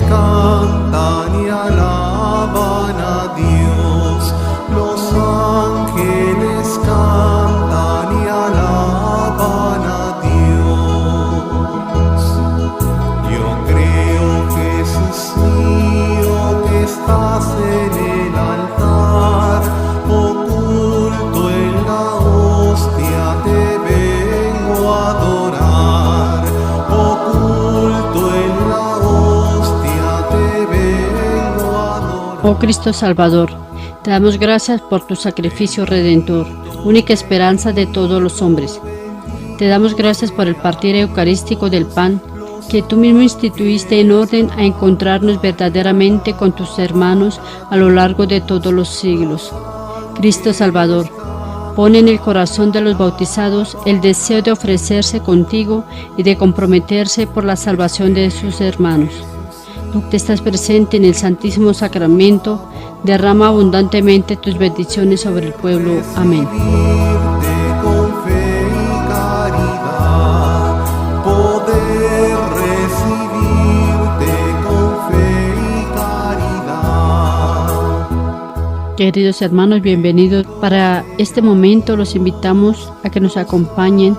cantan y alaban a Dios. Los ángeles cantan y alaban a Dios. Yo creo, Jesús mío, que estás en el altar, oculto en la hostia, te vengo a adorar. Oculto en la hostia, te vengo a adorar. Oh Cristo Salvador, te damos gracias por tu sacrificio redentor, única esperanza de todos los hombres. Te damos gracias por el partir eucarístico del pan, que tú mismo instituiste en orden a encontrarnos verdaderamente con tus hermanos a lo largo de todos los siglos. Cristo Salvador, pone en el corazón de los bautizados el deseo de ofrecerse contigo y de comprometerse por la salvación de sus hermanos. Tú que estás presente en el Santísimo Sacramento, derrama abundantemente tus bendiciones sobre el pueblo. Amén. Recibirte con fe y caridad, poder recibirte con fe y caridad. Queridos hermanos, bienvenidos. Para este momento los invitamos a que nos acompañen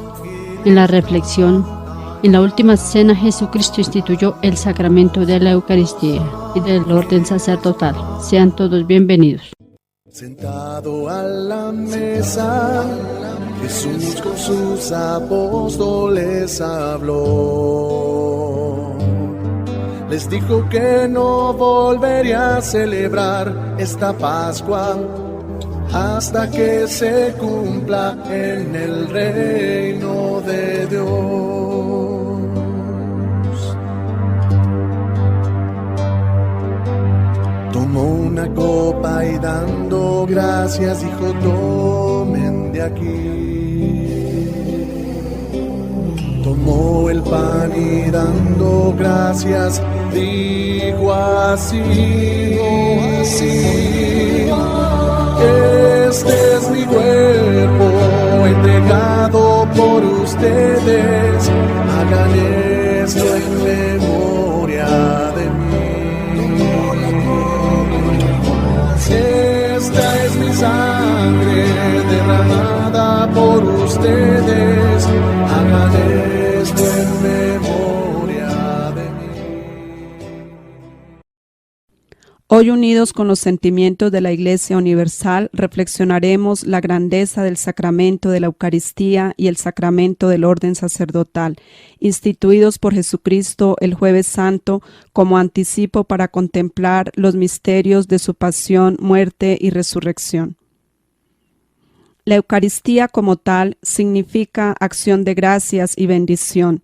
en la reflexión. En la última cena Jesucristo instituyó el sacramento de la Eucaristía y del orden sacerdotal. Sean todos bienvenidos. Sentado a la mesa, Jesús con sus apóstoles habló. Les dijo que no volvería a celebrar esta Pascua hasta que se cumpla en el reino de Dios. Tomó una copa y dando gracias dijo: tomen de aquí. Tomó el pan y dando gracias dijo así: este es mi cuerpo entregado por ustedes, hagan esto en memoria de mí. Esta es mi sangre derramada por ustedes, hagan esto en memoria de mí. Hoy, unidos con los sentimientos de la Iglesia Universal, reflexionaremos la grandeza del sacramento de la Eucaristía y el sacramento del orden sacerdotal, instituidos por Jesucristo el Jueves Santo como anticipo para contemplar los misterios de su pasión, muerte y resurrección. La Eucaristía como tal significa acción de gracias y bendición.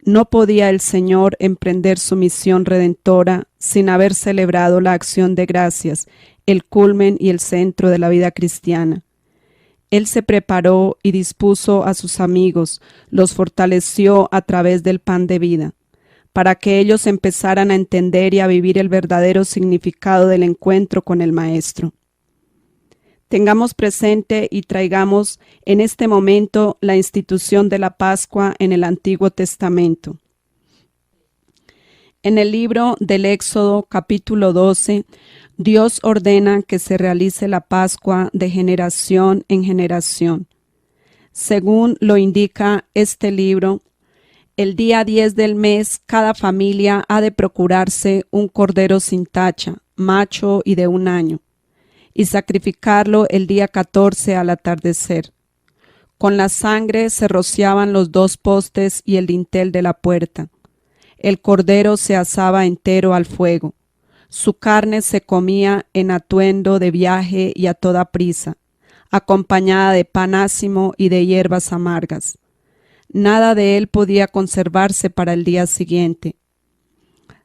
No podía el Señor emprender su misión redentora sin haber celebrado la acción de gracias, el culmen y el centro de la vida cristiana. Él se preparó y dispuso a sus amigos, los fortaleció a través del pan de vida, para que ellos empezaran a entender y a vivir el verdadero significado del encuentro con el Maestro. Tengamos presente y traigamos en este momento la institución de la Pascua en el Antiguo Testamento. En el libro del Éxodo, capítulo 12, Dios ordena que se realice la Pascua de generación en generación. Según lo indica este libro, el día 10 del mes, cada familia ha de procurarse un cordero sin tacha, macho y de 1 año, y sacrificarlo el día 14 al atardecer. Con la sangre se rociaban los 2 postes y el dintel de la puerta. El cordero se asaba entero al fuego. Su carne se comía en atuendo de viaje y a toda prisa, acompañada de pan ácimo y de hierbas amargas. Nada de él podía conservarse para el día siguiente.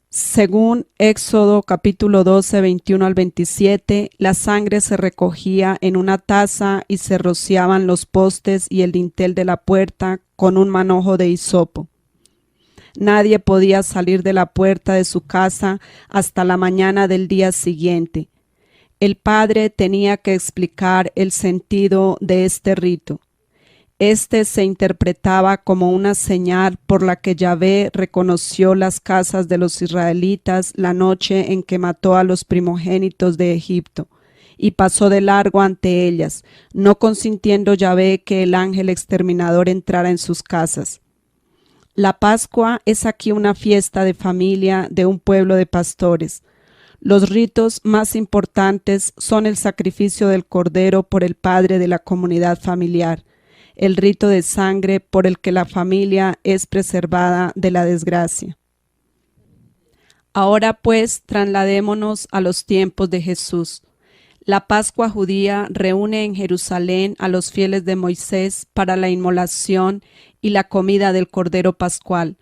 Según Éxodo capítulo 12, 21 al 27, la sangre se recogía en una taza y se rociaban los postes y el dintel de la puerta con un manojo de hisopo. Nadie podía salir de la puerta de su casa hasta la mañana del día siguiente. El padre tenía que explicar el sentido de este rito. Este se interpretaba como una señal por la que Yahvé reconoció las casas de los israelitas la noche en que mató a los primogénitos de Egipto, y pasó de largo ante ellas, no consintiendo Yahvé que el ángel exterminador entrara en sus casas. La Pascua es aquí una fiesta de familia de un pueblo de pastores. Los ritos más importantes son el sacrificio del cordero por el padre de la comunidad familiar, el rito de sangre por el que la familia es preservada de la desgracia. Ahora pues trasladémonos a los tiempos de Jesús. La Pascua judía reúne en Jerusalén a los fieles de Moisés para la inmolación y la comida del Cordero Pascual.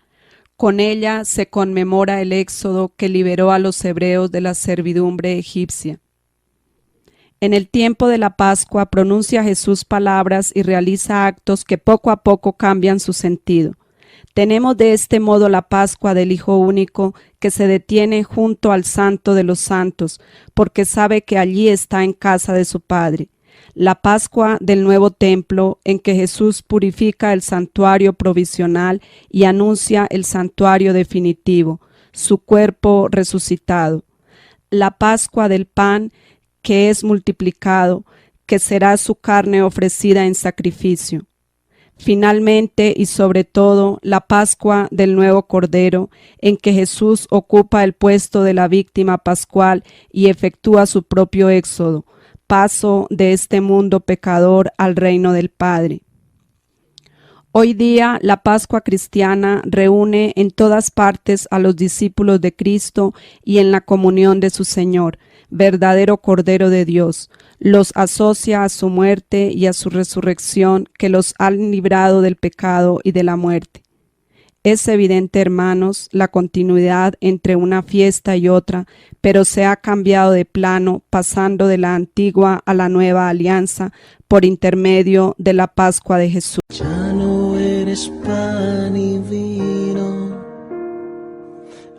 Con ella se conmemora el éxodo que liberó a los hebreos de la servidumbre egipcia. En el tiempo de la Pascua pronuncia Jesús palabras y realiza actos que poco a poco cambian su sentido. Tenemos de este modo la Pascua del Hijo Único que se detiene junto al Santo de los Santos, porque sabe que allí está en casa de su Padre. La Pascua del nuevo templo en que Jesús purifica el santuario provisional y anuncia el santuario definitivo, su cuerpo resucitado. La Pascua del pan que es multiplicado, que será su carne ofrecida en sacrificio. Finalmente y sobre todo, la Pascua del nuevo Cordero, en que Jesús ocupa el puesto de la víctima pascual y efectúa su propio éxodo, paso de este mundo pecador al reino del Padre. Hoy día la Pascua cristiana reúne en todas partes a los discípulos de Cristo y en la comunión de su Señor, verdadero Cordero de Dios. Los asocia a su muerte y a su resurrección que los han librado del pecado y de la muerte. Es evidente, hermanos, la continuidad entre una fiesta y otra, pero se ha cambiado de plano, pasando de la antigua a la nueva alianza por intermedio de la Pascua de Jesús. Ya no eres pan y vino,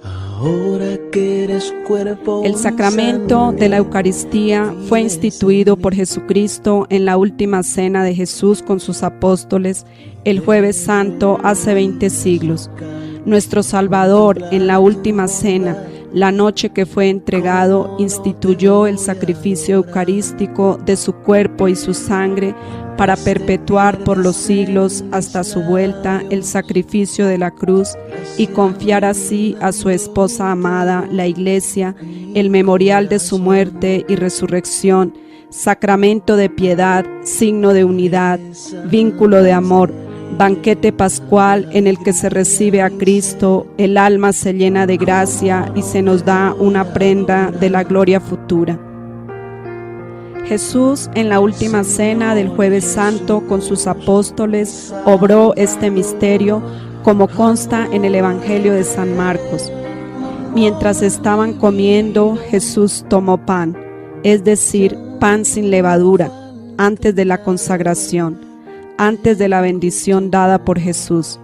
ahora que eres cuerpo. El sacramento de la Eucaristía fue instituido por Jesucristo en la última cena de Jesús con sus apóstoles el Jueves Santo hace 20 siglos. Nuestro Salvador en la última cena, la noche que fue entregado, instituyó el sacrificio eucarístico de su cuerpo y su sangre para perpetuar por los siglos hasta su vuelta el sacrificio de la cruz y confiar así a su esposa amada, la Iglesia, el memorial de su muerte y resurrección, sacramento de piedad, signo de unidad, vínculo de amor, banquete pascual en el que se recibe a Cristo, el alma se llena de gracia y se nos da una prenda de la gloria futura. Jesús en la última cena del Jueves Santo con sus apóstoles obró este misterio como consta en el Evangelio de San Marcos. Mientras estaban comiendo, Jesús tomó pan, es decir, pan sin levadura, antes de la consagración, antes de la bendición dada por Jesús.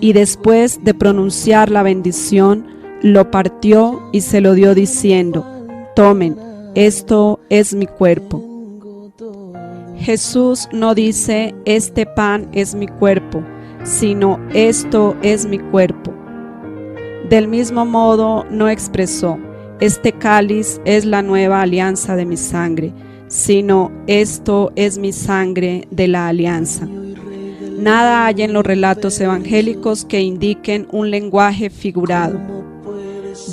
Y después de pronunciar la bendición, lo partió y se lo dio diciendo: tomen, esto es mi cuerpo. Jesús no dice: este pan es mi cuerpo, sino esto es mi cuerpo. Del mismo modo no expresó: este cáliz es la nueva alianza de mi sangre, sino esto es mi sangre de la alianza. Nada hay en los relatos evangélicos que indiquen un lenguaje figurado.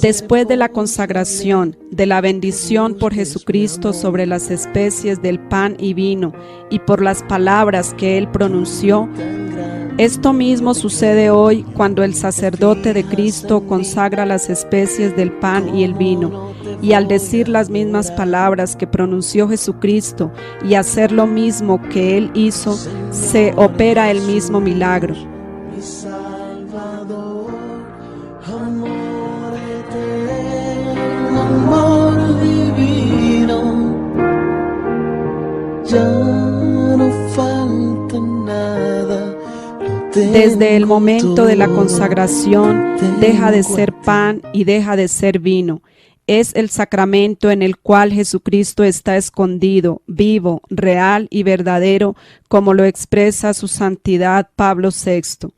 Después de la consagración, de la bendición por Jesucristo sobre las especies del pan y vino y por las palabras que Él pronunció, esto mismo sucede hoy cuando el sacerdote de Cristo consagra las especies del pan y el vino, y al decir las mismas palabras que pronunció Jesucristo y hacer lo mismo que Él hizo, se opera el mismo milagro. Mi Salvador, amor eterno, amor divino, ya no falta nada. Desde el momento de la consagración deja de ser pan y deja de ser vino. Es el sacramento en el cual Jesucristo está escondido, vivo, real y verdadero, como lo expresa su santidad Pablo VI.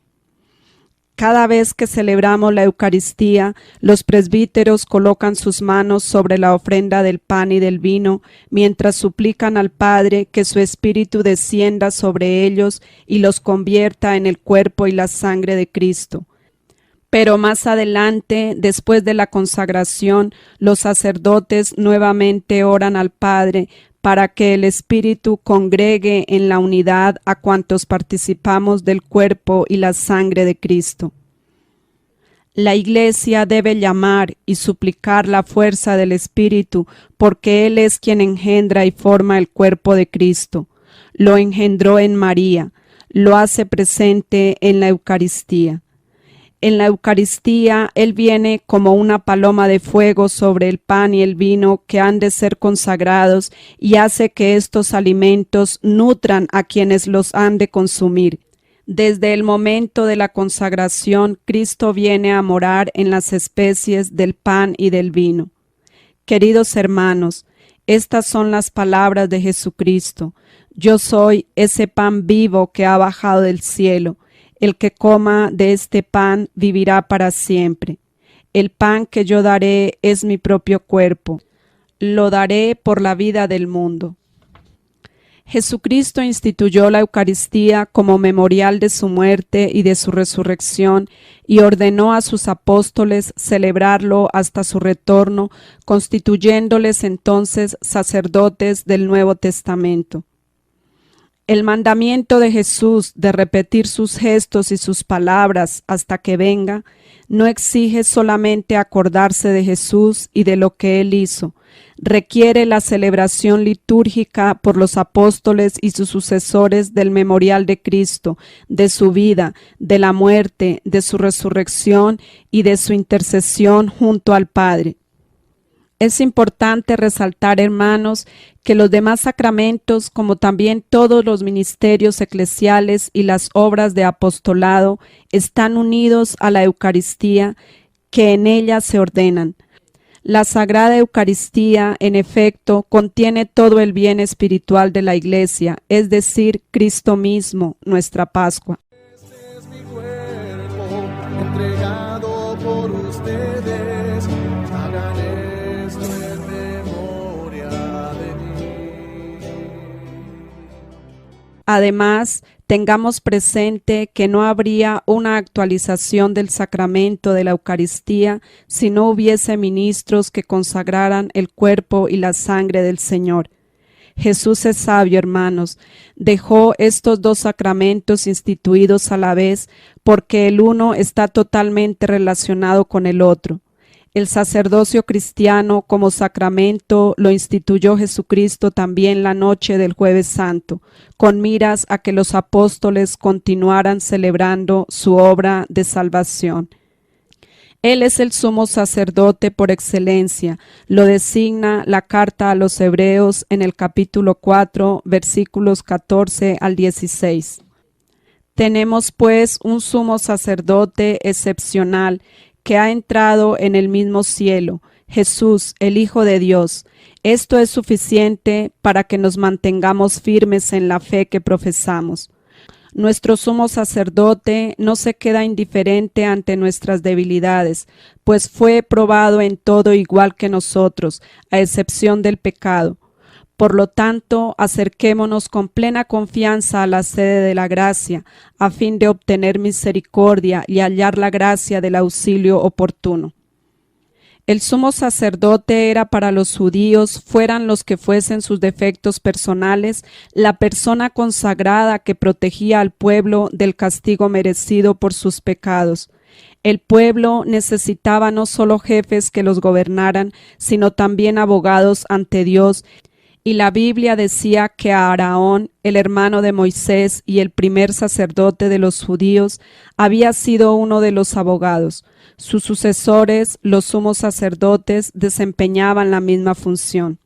Cada vez que celebramos la Eucaristía, los presbíteros colocan sus manos sobre la ofrenda del pan y del vino, mientras suplican al Padre que su Espíritu descienda sobre ellos y los convierta en el cuerpo y la sangre de Cristo. Pero más adelante, después de la consagración, los sacerdotes nuevamente oran al Padre para que el Espíritu congregue en la unidad a cuantos participamos del cuerpo y la sangre de Cristo. La Iglesia debe llamar y suplicar la fuerza del Espíritu, porque Él es quien engendra y forma el cuerpo de Cristo. Lo engendró en María, lo hace presente en la Eucaristía. En la Eucaristía, Él viene como una paloma de fuego sobre el pan y el vino que han de ser consagrados y hace que estos alimentos nutran a quienes los han de consumir. Desde el momento de la consagración, Cristo viene a morar en las especies del pan y del vino. Queridos hermanos, estas son las palabras de Jesucristo. Yo soy ese pan vivo que ha bajado del cielo. El que coma de este pan vivirá para siempre. El pan que yo daré es mi propio cuerpo. Lo daré por la vida del mundo. Jesucristo instituyó la Eucaristía como memorial de su muerte y de su resurrección y ordenó a sus apóstoles celebrarlo hasta su retorno, constituyéndoles entonces sacerdotes del Nuevo Testamento. El mandamiento de Jesús de repetir sus gestos y sus palabras hasta que venga no exige solamente acordarse de Jesús y de lo que Él hizo, requiere la celebración litúrgica por los apóstoles y sus sucesores del memorial de Cristo, de su vida, de la muerte, de su resurrección y de su intercesión junto al Padre. Es importante resaltar, hermanos, que los demás sacramentos, como también todos los ministerios eclesiales y las obras de apostolado, están unidos a la Eucaristía, que en ella se ordenan. La Sagrada Eucaristía, en efecto, contiene todo el bien espiritual de la Iglesia, es decir, Cristo mismo, nuestra Pascua. Este es mi cuerpo, entregado por ustedes. Hagan esto en memoria de mí. Además, tengamos presente que no habría una actualización del sacramento de la Eucaristía si no hubiese ministros que consagraran el cuerpo y la sangre del Señor. Jesús es sabio, hermanos. Dejó estos dos sacramentos instituidos a la vez porque el uno está totalmente relacionado con el otro. El sacerdocio cristiano como sacramento lo instituyó Jesucristo también la noche del Jueves Santo, con miras a que los apóstoles continuaran celebrando su obra de salvación. Él es el sumo sacerdote por excelencia, lo designa la carta a los Hebreos en el capítulo 4, versículos 14 al 16. Tenemos pues un sumo sacerdote excepcional que ha entrado en el mismo cielo, Jesús, el Hijo de Dios. Esto es suficiente para que nos mantengamos firmes en la fe que profesamos. Nuestro sumo sacerdote no se queda indiferente ante nuestras debilidades, pues fue probado en todo igual que nosotros, a excepción del pecado. Por lo tanto, acerquémonos con plena confianza a la sede de la gracia, a fin de obtener misericordia y hallar la gracia del auxilio oportuno. El sumo sacerdote era para los judíos, fueran los que fuesen sus defectos personales, la persona consagrada que protegía al pueblo del castigo merecido por sus pecados. El pueblo necesitaba no solo jefes que los gobernaran, sino también abogados ante Dios. Y la Biblia decía que a Aarón, el hermano de Moisés y el primer sacerdote de los judíos, había sido uno de los abogados. Sus sucesores, los sumos sacerdotes, desempeñaban la misma función.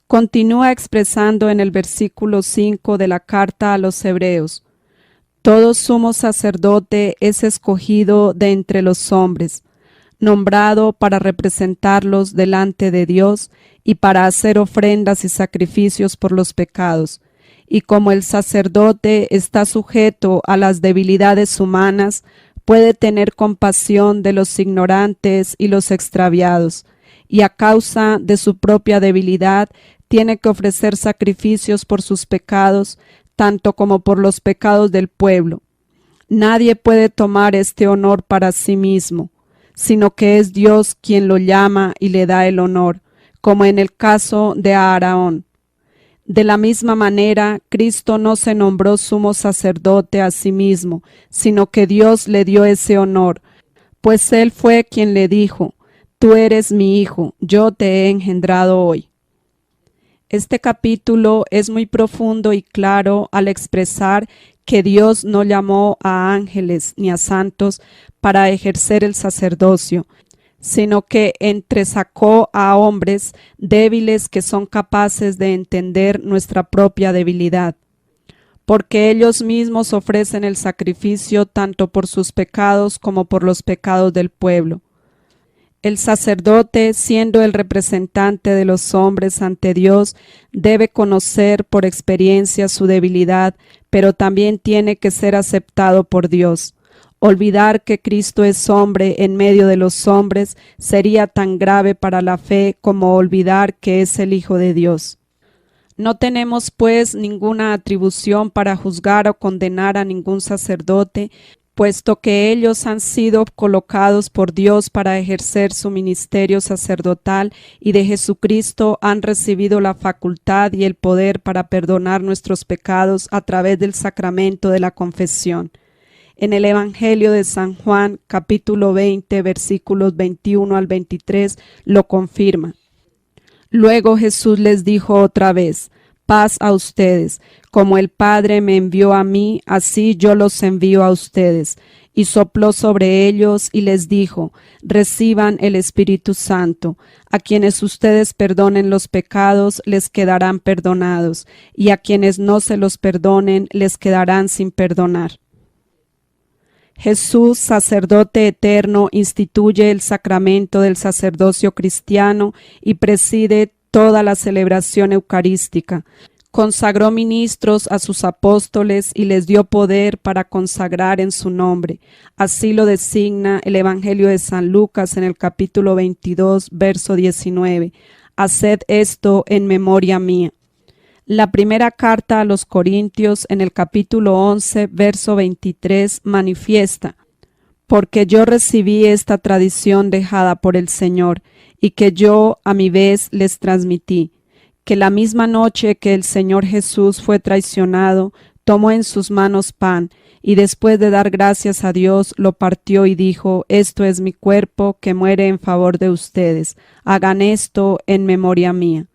Continúa expresando en el versículo 5 de la carta a los Hebreos: todo sumo sacerdote es escogido de entre los hombres, nombrado para representarlos delante de Dios y para hacer ofrendas y sacrificios por los pecados. Y como el sacerdote está sujeto a las debilidades humanas, puede tener compasión de los ignorantes y los extraviados, y a causa de su propia debilidad tiene que ofrecer sacrificios por sus pecados, tanto como por los pecados del pueblo. Nadie puede tomar este honor para sí mismo, sino que es Dios quien lo llama y le da el honor, como en el caso de Aarón. De la misma manera, Cristo no se nombró sumo sacerdote a sí mismo, sino que Dios le dio ese honor, pues Él fue quien le dijo: Tú eres mi hijo, yo te he engendrado hoy. Este capítulo es muy profundo y claro al expresar que Dios no llamó a ángeles ni a santos para ejercer el sacerdocio, sino que entresacó a hombres débiles que son capaces de entender nuestra propia debilidad, porque ellos mismos ofrecen el sacrificio tanto por sus pecados como por los pecados del pueblo. El sacerdote, siendo el representante de los hombres ante Dios, debe conocer por experiencia su debilidad, pero también tiene que ser aceptado por Dios. Olvidar que Cristo es hombre en medio de los hombres sería tan grave para la fe como olvidar que es el Hijo de Dios. No tenemos pues ninguna atribución para juzgar o condenar a ningún sacerdote, puesto que ellos han sido colocados por Dios para ejercer su ministerio sacerdotal y de Jesucristo han recibido la facultad y el poder para perdonar nuestros pecados a través del sacramento de la confesión. En el Evangelio de San Juan, capítulo 20, versículos 21 al 23, lo confirma. Luego Jesús les dijo otra vez: Paz a ustedes, como el Padre me envió a mí, así yo los envío a ustedes. Y sopló sobre ellos y les dijo: Reciban el Espíritu Santo. A quienes ustedes perdonen los pecados, les quedarán perdonados, y a quienes no se los perdonen, les quedarán sin perdonar. Jesús, sacerdote eterno, instituye el sacramento del sacerdocio cristiano y preside toda la celebración eucarística. Consagró ministros a sus apóstoles y les dio poder para consagrar en su nombre. Así lo designa el Evangelio de San Lucas en el capítulo 22, verso 19. Haced esto en memoria mía. La primera carta a los Corintios en el capítulo 11, verso 23 manifiesta: Porque yo recibí esta tradición dejada por el Señor, y que yo a mi vez les transmití, que la misma noche que el Señor Jesús fue traicionado, tomó en sus manos pan, y después de dar gracias a Dios, lo partió y dijo: Esto es mi cuerpo que muere en favor de ustedes. Hagan esto en memoria mía.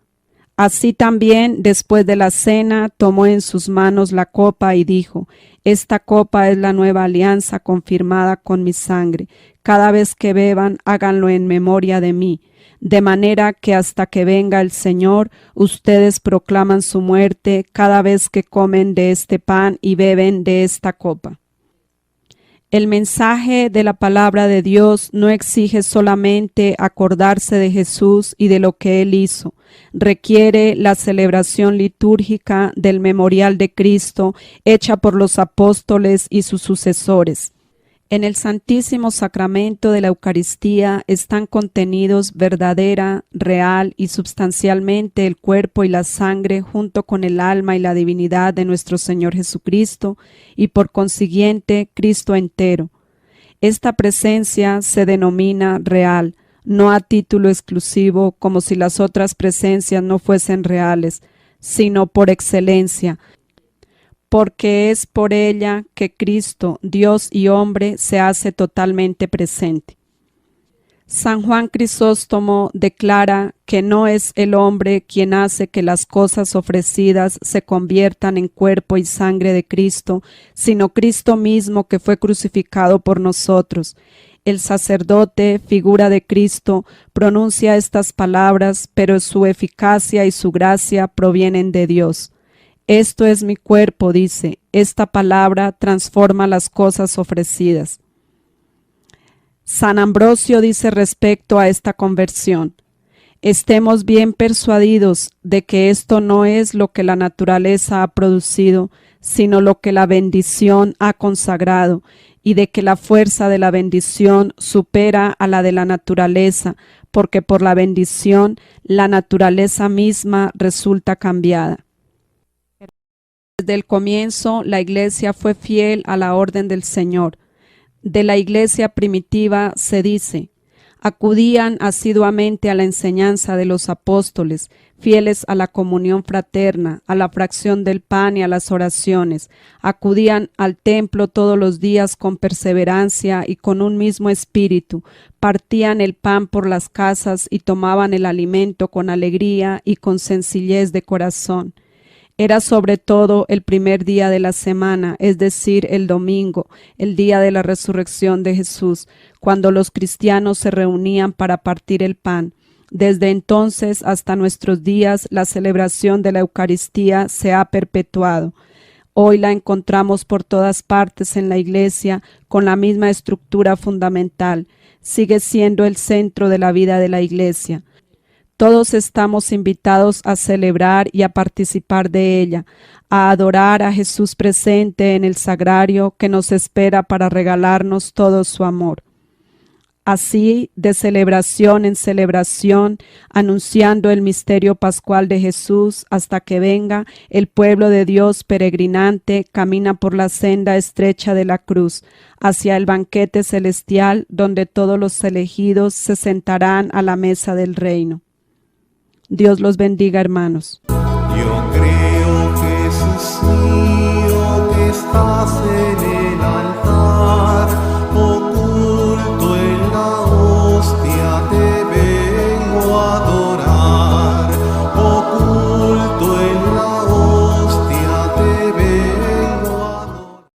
Así también, después de la cena, tomó en sus manos la copa y dijo: Esta copa es la nueva alianza confirmada con mi sangre. Cada vez que beban, háganlo en memoria de mí. De manera que hasta que venga el Señor, ustedes proclaman su muerte cada vez que comen de este pan y beben de esta copa. El mensaje de la palabra de Dios no exige solamente acordarse de Jesús y de lo que Él hizo. Requiere la celebración litúrgica del memorial de Cristo hecha por los apóstoles y sus sucesores. En el Santísimo Sacramento de la Eucaristía están contenidos verdadera, real y substancialmente el cuerpo y la sangre junto con el alma y la divinidad de nuestro Señor Jesucristo y por consiguiente Cristo entero. Esta presencia se denomina real, no a título exclusivo como si las otras presencias no fuesen reales, sino por excelencia, porque es por ella que Cristo, Dios y hombre, se hace totalmente presente. San Juan Crisóstomo declara que no es el hombre quien hace que las cosas ofrecidas se conviertan en cuerpo y sangre de Cristo, sino Cristo mismo que fue crucificado por nosotros. El sacerdote, figura de Cristo, pronuncia estas palabras, pero su eficacia y su gracia provienen de Dios. Esto es mi cuerpo, dice. Esta palabra transforma las cosas ofrecidas. San Ambrosio dice respecto a esta conversión: estemos bien persuadidos de que esto no es lo que la naturaleza ha producido, sino lo que la bendición ha consagrado, y de que la fuerza de la bendición supera a la de la naturaleza, porque por la bendición la naturaleza misma resulta cambiada. Desde el comienzo, la Iglesia fue fiel a la orden del Señor. De la Iglesia primitiva se dice: acudían asiduamente a la enseñanza de los apóstoles, fieles a la comunión fraterna, a la fracción del pan y a las oraciones. Acudían al templo todos los días con perseverancia y con un mismo espíritu. Partían el pan por las casas y tomaban el alimento con alegría y con sencillez de corazón. Era sobre todo el primer día de la semana, es decir, el domingo, el día de la resurrección de Jesús, cuando los cristianos se reunían para partir el pan. Desde entonces hasta nuestros días, la celebración de la Eucaristía se ha perpetuado. Hoy la encontramos por todas partes en la Iglesia con la misma estructura fundamental. Sigue siendo el centro de la vida de la Iglesia. Todos estamos invitados a celebrar y a participar de ella, a adorar a Jesús presente en el sagrario que nos espera para regalarnos todo su amor. Así, de celebración en celebración, anunciando el misterio pascual de Jesús hasta que venga, el pueblo de Dios peregrinante camina por la senda estrecha de la cruz, hacia el banquete celestial donde todos los elegidos se sentarán a la mesa del reino. Dios los bendiga, hermanos. Yo creo que Jesús mío que estás en